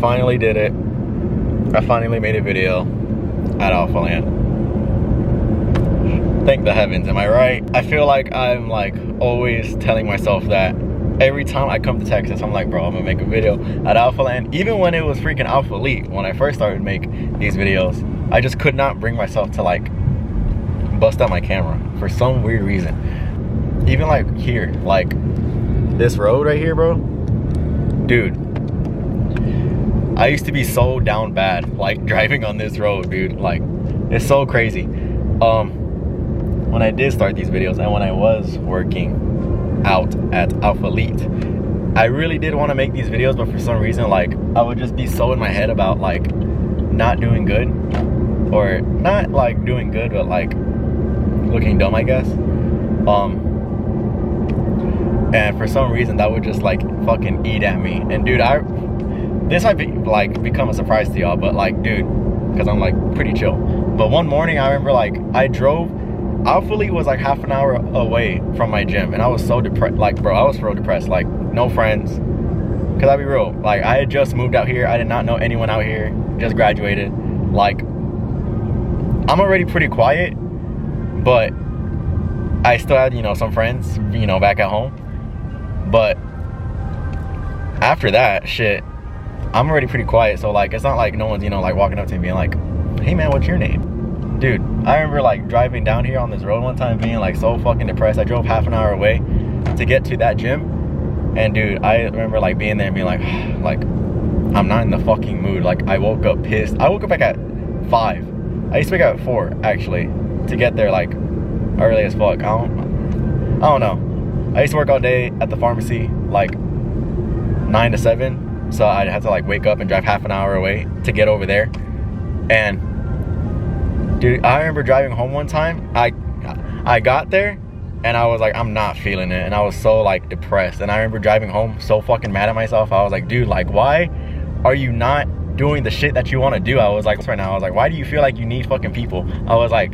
finally did it. I finally made a video at Alphaland. Thank the heavens, am I right? I feel like I'm like always telling myself that every time I come to Texas, I'm like, bro, I'm gonna make a video at Alphaland. Even when it was freaking Alpha Elite, when I first started to make these videos, I just could not bring myself to like bust out my camera for some weird reason. Even like here, like this road right here, bro. Dude, I used to be so down bad, like driving on this road, dude. Like, it's so crazy. When I did start these videos and when I was working out at Alpha Elite, I really did want to make these videos, but for some reason, like, I would just be so in my head about like not doing good, or not like doing good, but like looking dumb, I guess. And for some reason that would just like fucking eat at me. And dude, this might be like become a surprise to y'all, but like, dude, because I'm like pretty chill. But one morning I remember like I drove. Alpha Elite was like half an hour away from my gym, and I was so depressed. Like, bro, I was real depressed. Like, no friends. Cause I'll be real, like I had just moved out here. I did not know anyone out here. Just graduated. Like, I'm already pretty quiet, but I still had, you know, some friends, you know, back at home. But after that shit, I'm already pretty quiet. So like, it's not like no one's, you know, like walking up to me being like, hey man, what's your name? Dude, I remember like driving down here on this road one time being like so fucking depressed. I drove half an hour away to get to that gym. And dude, I remember like being there and being like, I'm not in the fucking mood. Like, I woke up pissed. I woke up like at 5. I used to wake up at 4 actually to get there like early as fuck. I don't know. I used to work all day at the pharmacy, like 9 to 7. So I'd have to like wake up and drive half an hour away to get over there. And dude, I remember driving home one time. I got there and I was like, I'm not feeling it. And I was so like depressed. And I remember driving home so fucking mad at myself. I was like, dude, like, why are you not doing the shit that you want to do? I was like, right now, I was like, why do you feel like you need fucking people? I was like,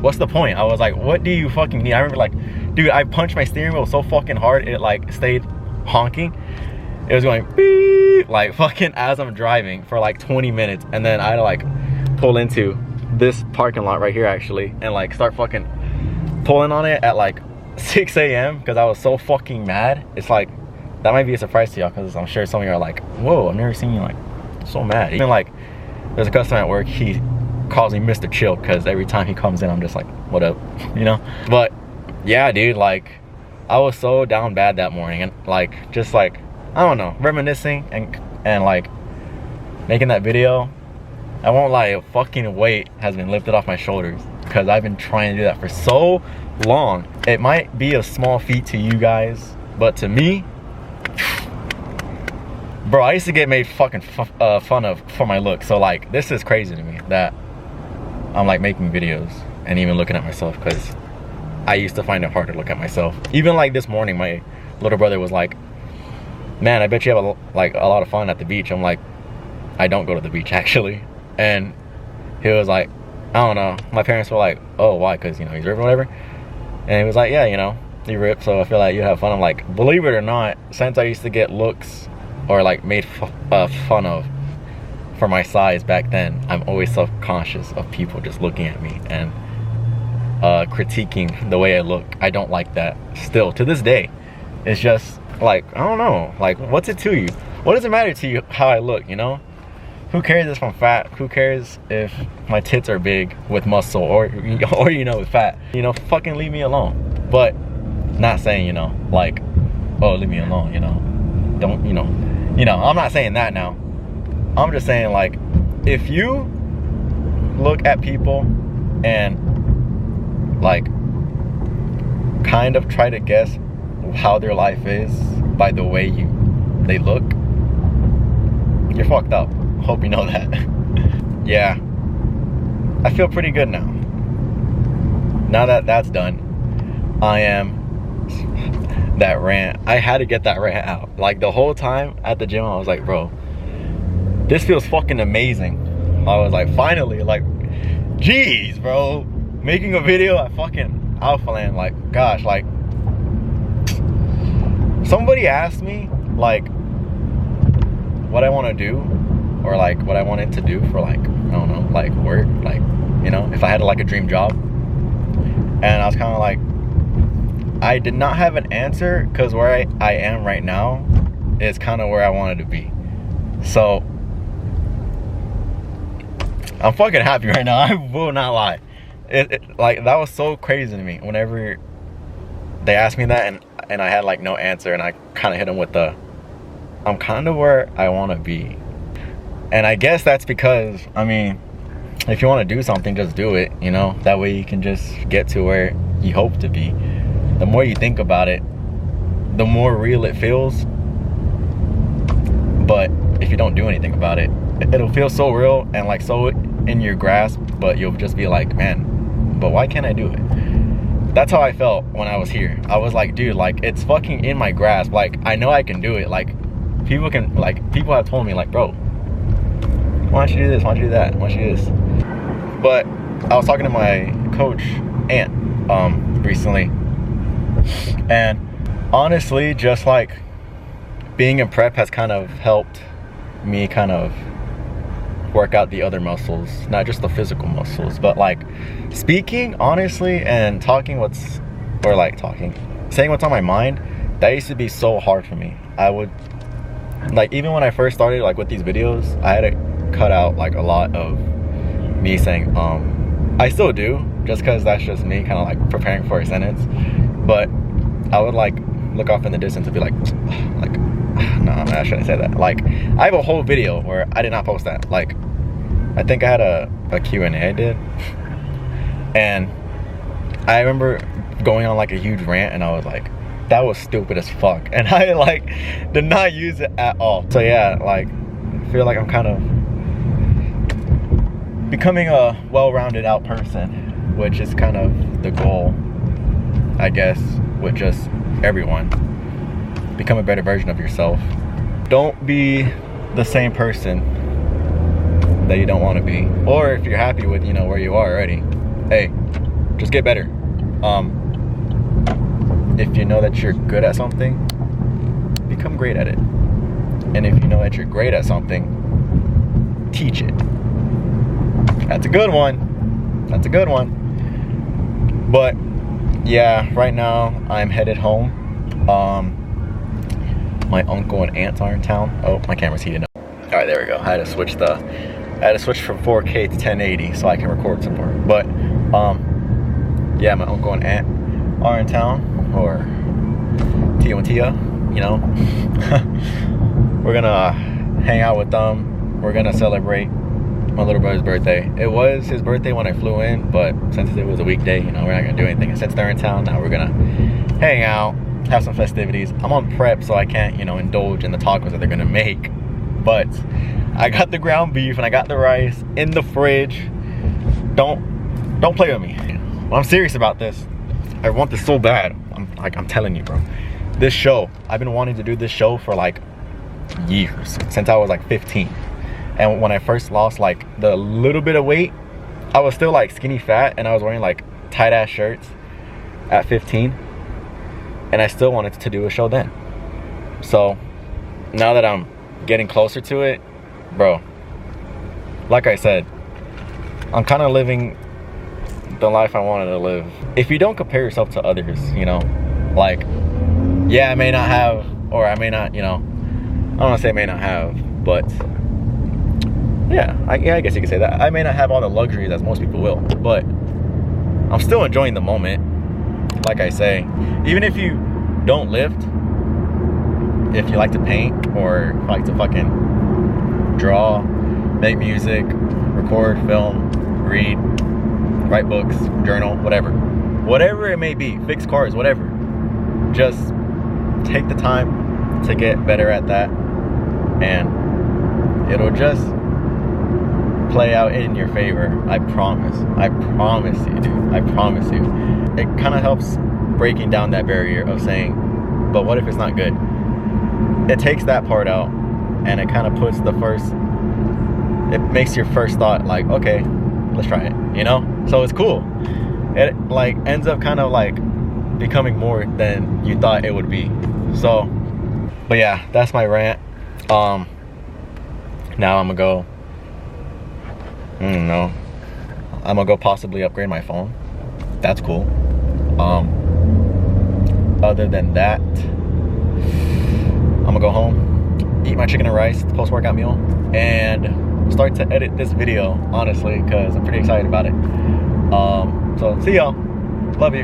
what's the point? I was like, what do you fucking need? I remember like, dude, I punched my steering wheel so fucking hard it like stayed honking. It was going beep, like fucking as I'm driving for like 20 minutes. And then I had to like pull into this parking lot right here actually and like start fucking pulling on it at like 6 a.m. because I was so fucking mad. It's like, that might be a surprise to y'all because I'm sure some of you are like, whoa, I've never seen you like so mad. Even like, there's a customer at work, he calls me Mr. Chill because every time he comes in I'm just like, what up, you know? But yeah, dude, like I was so down bad that morning, and like just like, I don't know, reminiscing and like making that video. I won't lie, a fucking weight has been lifted off my shoulders because I've been trying to do that for so long. It might be a small feat to you guys, but to me, bro, I used to get made fucking fun of for my look. So like, this is crazy to me that I'm like making videos and even looking at myself, because I used to find it hard to look at myself. Even like this morning, my little brother was like, man, I bet you have a lot of fun at the beach. I'm like, I don't go to the beach actually. And he was like, I don't know. My parents were like, oh, why? Because, you know, he's ripped or whatever. And he was like, yeah, you know, he ripped, so I feel like you have fun. I'm like, believe it or not, since I used to get looks or like made fun of for my size back then, I'm always self-conscious of people just looking at me and critiquing the way I look. I don't like that still to this day. It's just like, I don't know, like, what's it to you? What does it matter to you how I look, you know? Who cares if I'm fat? Who cares if my tits are big with muscle or you know, with fat? You know, fucking leave me alone. But not saying, you know, like, oh, leave me alone, you know, don't, you know, I'm not saying that now. I'm just saying, like, if you look at people and like kind of try to guess how their life is by the way they look, you're fucked up. Hope you know that. Yeah, I feel pretty good now. Now that that's done, I am that rant. I had to get that rant out. Like the whole time at the gym, I was like, bro, this feels fucking amazing. I was like, finally, like, jeez, bro, making a video at fucking Alphaland. Like, gosh, like, somebody asked me like what I want to do or like what I wanted to do for like, I don't know, like work, like, you know, if I had like a dream job. And I was kind of like, I did not have an answer, because where I am right now is kind of where I wanted to be. So I'm fucking happy right now. I will not lie. Like, that was so crazy to me whenever they asked me that, and I had like no answer, and I kind of hit them with the, I'm kind of where I want to be. And I guess that's because, I mean, if you want to do something, just do it, you know? That way you can just get to where you hope to be. The more you think about it, the more real it feels. But if you don't do anything about it, it'll feel so real and like so in your grasp, but you'll just be like, man, but why can't I do it? That's how I felt when I was here. I was like, dude, like, it's fucking in my grasp. Like, I know I can do it. Like, people have told me, like, bro, why don't you do this? Why don't you do that? Why don't you do this? But I was talking to my coach, Aunt, recently. And honestly, just like being in prep has kind of helped me kind of work out the other muscles, not just the physical muscles, but like speaking honestly and saying what's on my mind. That used to be so hard for me. I would, like, even when I first started like with these videos, I had to cut out like a lot of me saying I still do, just because that's just me kind of like preparing for a sentence. But I would like look off in the distance and be like no, I shouldn't say that. Like, I have a whole video where I did not post that. Like, I think I had a Q&A I did, and I remember going on like a huge rant, and I was like, that was stupid as fuck, and I like did not use it at all. So yeah, like, I feel like I'm kind of becoming a well-rounded out person, which is kind of the goal, I guess, with just everyone. Become a better version of yourself. Don't be the same person that you don't want to be. Or if you're happy with, you know, where you are already, hey, just get better. If you know that you're good at something, become great at it. And if you know that you're great at something, teach it. That's a good one. That's a good one. But yeah, right now I'm headed home. My uncle and aunt are in town. Oh, my camera's heating up. All right, there we go. I had to switch from 4K to 1080 so I can record some more. But yeah, my uncle and aunt are in town, or Tia and Tia, you know. We're gonna hang out with them. We're gonna celebrate my little brother's birthday. It was his birthday when I flew in, but since it was a weekday, you know, we're not gonna do anything. And since they're in town, now we're gonna hang out, have some festivities. I'm on prep, so I can't, you know, indulge in the tacos that they're gonna make. But I got the ground beef and I got the rice in the fridge. Don't play with me. I'm serious about this. I want this so bad. I'm telling you, bro. This show, I've been wanting to do this show for like years, since I was like 15. And when I first lost like the little bit of weight, I was still like skinny fat, and I was wearing like tight ass shirts at 15. And I still wanted to do a show then. So now that I'm getting closer to it, bro, like I said, I'm kind of living the life I wanted to live. If you don't compare yourself to others, you know, like, yeah, I may not have, or I may not, you know, I don't want to say I may not have, but yeah, I guess you could say that. I may not have all the luxuries as most people will, but I'm still enjoying the moment. Like I say, even if you don't lift, if you like to paint, or like to fucking draw, make music, record, film, read, write books, journal, whatever it may be, fix cars, whatever, just take the time to get better at that, and it'll just play out in your favor. I promise you, dude. I promise you. It kind of helps breaking down that barrier of saying, but what if it's not good? It takes that part out, and it kind of puts it makes your first thought like, okay, let's try it, you know? So it's cool. It like ends up kind of like becoming more than you thought it would be. So, but yeah, that's my rant. Now I'm gonna go, I don't know, I'm gonna go possibly upgrade my phone. That's cool. Other than that, I'm gonna go home, eat my chicken and rice, the post-workout meal, and start to edit this video, honestly, because I'm pretty excited about it. So see y'all. Love you.